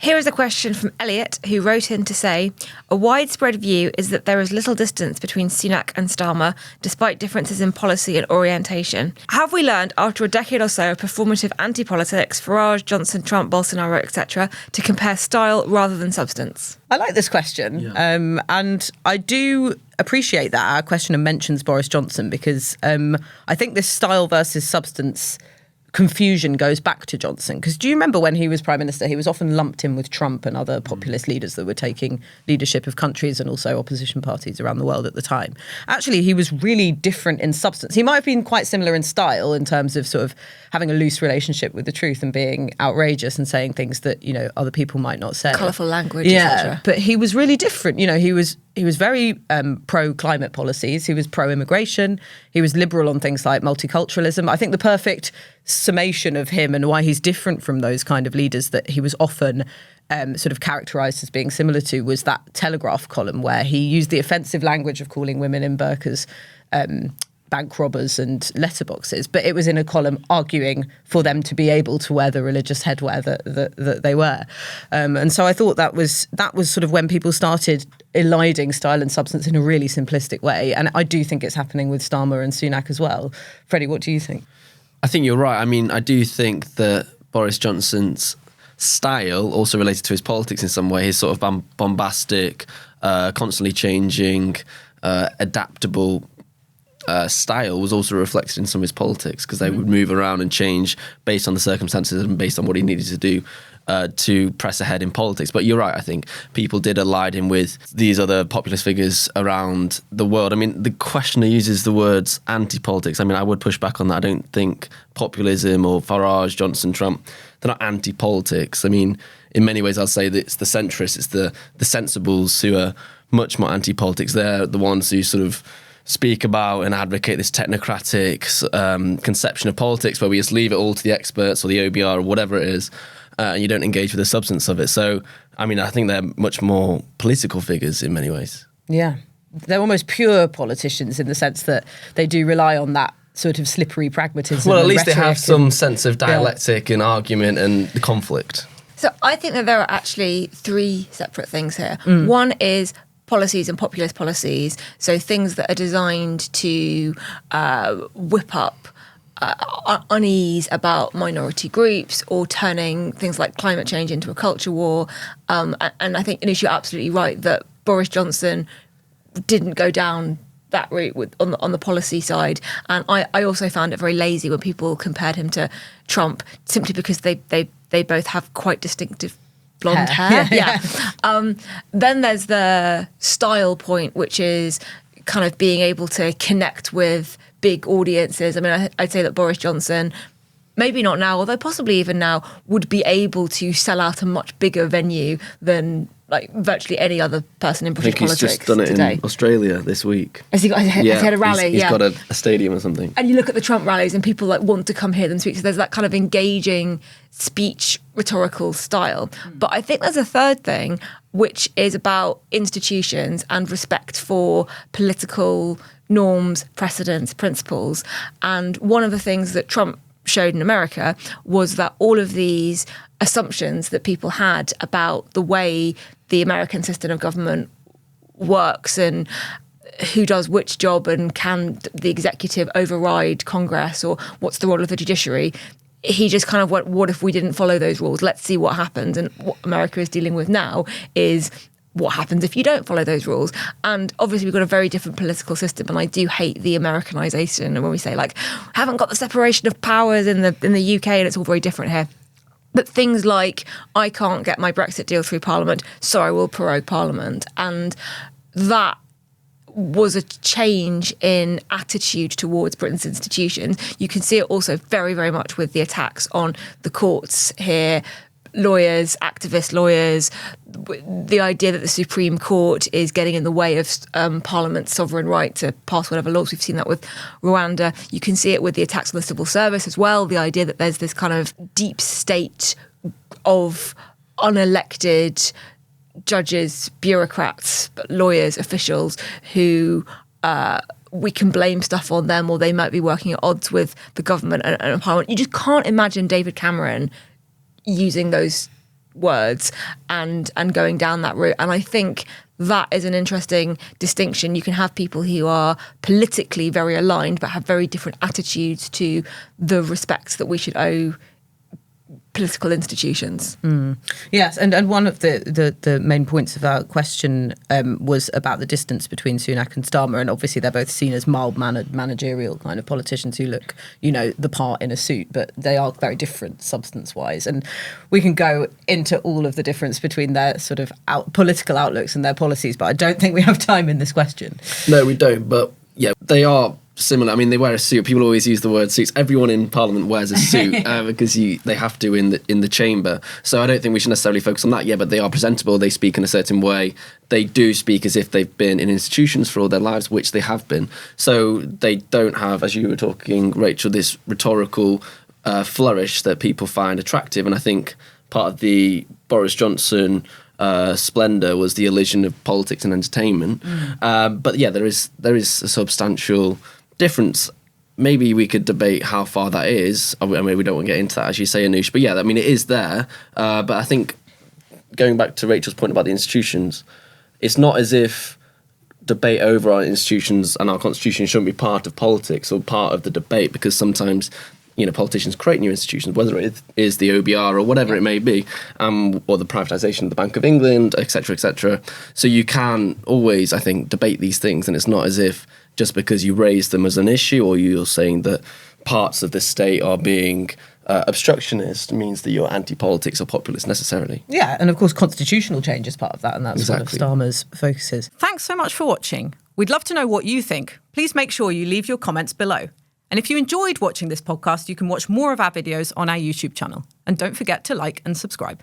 Here is a question from Elliot, who wrote in to say, a widespread view is that there is little distance between Sunak and Starmer, despite differences in policy and orientation. Have we learned, after a decade or so of performative anti-politics, Farage, Johnson, Trump, Bolsonaro, etc., to compare style rather than substance? I like this question. And I do appreciate that our questioner mentions Boris Johnson, because I think this style versus substance confusion goes back to Johnson. Because do you remember when he was Prime Minister, he was often lumped in with Trump and other populist leaders that were taking leadership of countries and also opposition parties around the world at the time. Actually, he was really different in substance. He might have been quite similar in style in terms of sort of having a loose relationship with the truth and being outrageous and saying things that, you know, other people might not say. Colourful language, yeah, etc. But he was really different. You know, he was very pro-climate policies. He was pro-immigration. He was liberal on things like multiculturalism. I think the perfect summation of him and why he's different from those kind of leaders that he was often sort of characterised as being similar to was that Telegraph column where he used the offensive language of calling women in burqas bank robbers and letterboxes, but it was in a column arguing for them to be able to wear the religious headwear that they wear. And so I thought that was sort of when people started eliding style and substance in a really simplistic way. And I do think it's happening with Starmer and Sunak as well. Freddie, what do you think? I think you're right. I mean, I do think that Boris Johnson's style also related to his politics in some way. His sort of bombastic, constantly changing, adaptable style was also reflected in some of his politics, because they would move around and change based on the circumstances and based on what he needed to do to press ahead in politics. But you're right, I think people did ally him with these other populist figures around the world. I mean, the questioner uses the words anti-politics. I mean, I would push back on that. I don't think populism or Farage, Johnson, Trump, they're not anti-politics. I mean, in many ways, I'll say that it's the centrists, it's the sensibles who are much more anti-politics. They're the ones who sort of speak about and advocate this technocratic conception of politics where we just leave it all to the experts or the OBR or whatever it is, and you don't engage with the substance of it. So, I mean, I think they're much more political figures in many ways. Yeah. They're almost pure politicians in the sense that they do rely on that sort of slippery pragmatism. Well, at least they have some sense of dialectic and argument and conflict. So I think that there are actually three separate things here. One is policies and populist policies, so things that are designed to whip up unease about minority groups or turning things like climate change into a culture war. And I think, Anoosh, you're absolutely right that Boris Johnson didn't go down that route on the policy side. And I also found it very lazy when people compared him to Trump, simply because they both have quite distinctive blonde hair. Then there's the style point, which is kind of being able to connect with big audiences. I mean, I'd say that Boris Johnson, maybe not now, although possibly even now, would be able to sell out a much bigger venue than like virtually any other person in British politics today. He's just done it in Australia this week. Has he had a rally? He's got a stadium or something. And you look at the Trump rallies and people like want to come hear them speak. So there's that kind of engaging speech rhetorical style. But I think there's a third thing, which is about institutions and respect for political norms, precedents, principles. And one of the things that Trump showed in America was that all of these assumptions that people had about the way the American system of government works and who does which job and can the executive override Congress or what's the role of the judiciary, he just kind of went, what if we didn't follow those rules? Let's see what happens. And what America is dealing with now is what happens if you don't follow those rules. And obviously we've got a very different political system, and I do hate the Americanization, and when we say like haven't got the separation of powers in the UK, and it's all very different here. But things like, I can't get my Brexit deal through Parliament, so I will prorogue Parliament. And that was a change in attitude towards Britain's institutions. You can see it also very, very much with the attacks on the courts here, lawyers, activist lawyers, the idea that the Supreme Court is getting in the way of Parliament's sovereign right to pass whatever laws. We've seen that with Rwanda. You can see it with the attacks on the civil service as well, the idea that there's this kind of deep state of unelected judges, bureaucrats, lawyers, officials who we can blame stuff on them, or they might be working at odds with the government and Parliament. You just can't imagine David Cameron using those words and going down that route. And I think that is an interesting distinction. You can have people who are politically very aligned but have very different attitudes to the respect that we should owe political institutions. Yes, and one of the main points of our question was about the distance between Sunak and Starmer, and obviously they're both seen as mild-mannered, managerial kind of politicians who look, the part in a suit, but they are very different substance-wise. And we can go into all of the difference between their sort of political outlooks and their policies, but I don't think we have time in this question. No, we don't, but yeah, they are similar. I mean, they wear a suit. People always use the word suits. Everyone in Parliament wears a suit because they have to in the chamber. So I don't think we should necessarily focus on that. Yeah, but they are presentable. They speak in a certain way. They do speak as if they've been in institutions for all their lives, which they have been. So they don't have, as you were talking, Rachel, this rhetorical flourish that people find attractive. And I think part of the Boris Johnson splendour was the illusion of politics and entertainment. But yeah, there is a substantial difference. Maybe we could debate how far that is. I mean, we don't want to get into that, as you say, Anoosh. But yeah, I mean, it is there. But I think, going back to Rachel's point about the institutions, it's not as if debate over our institutions and our constitution shouldn't be part of politics or part of the debate, because sometimes politicians create new institutions, whether it is the OBR or whatever it may be, or the privatisation of the Bank of England, etc., etc. So you can always, I think, debate these things, and it's not as if just because you raise them as an issue or you're saying that parts of the state are being obstructionist means that you're anti-politics or populist necessarily. Yeah, and of course constitutional change is part of that, and that's exactly one of Starmer's focuses. Thanks so much for watching. We'd love to know what you think. Please make sure you leave your comments below. And if you enjoyed watching this podcast, you can watch more of our videos on our YouTube channel. And don't forget to like and subscribe.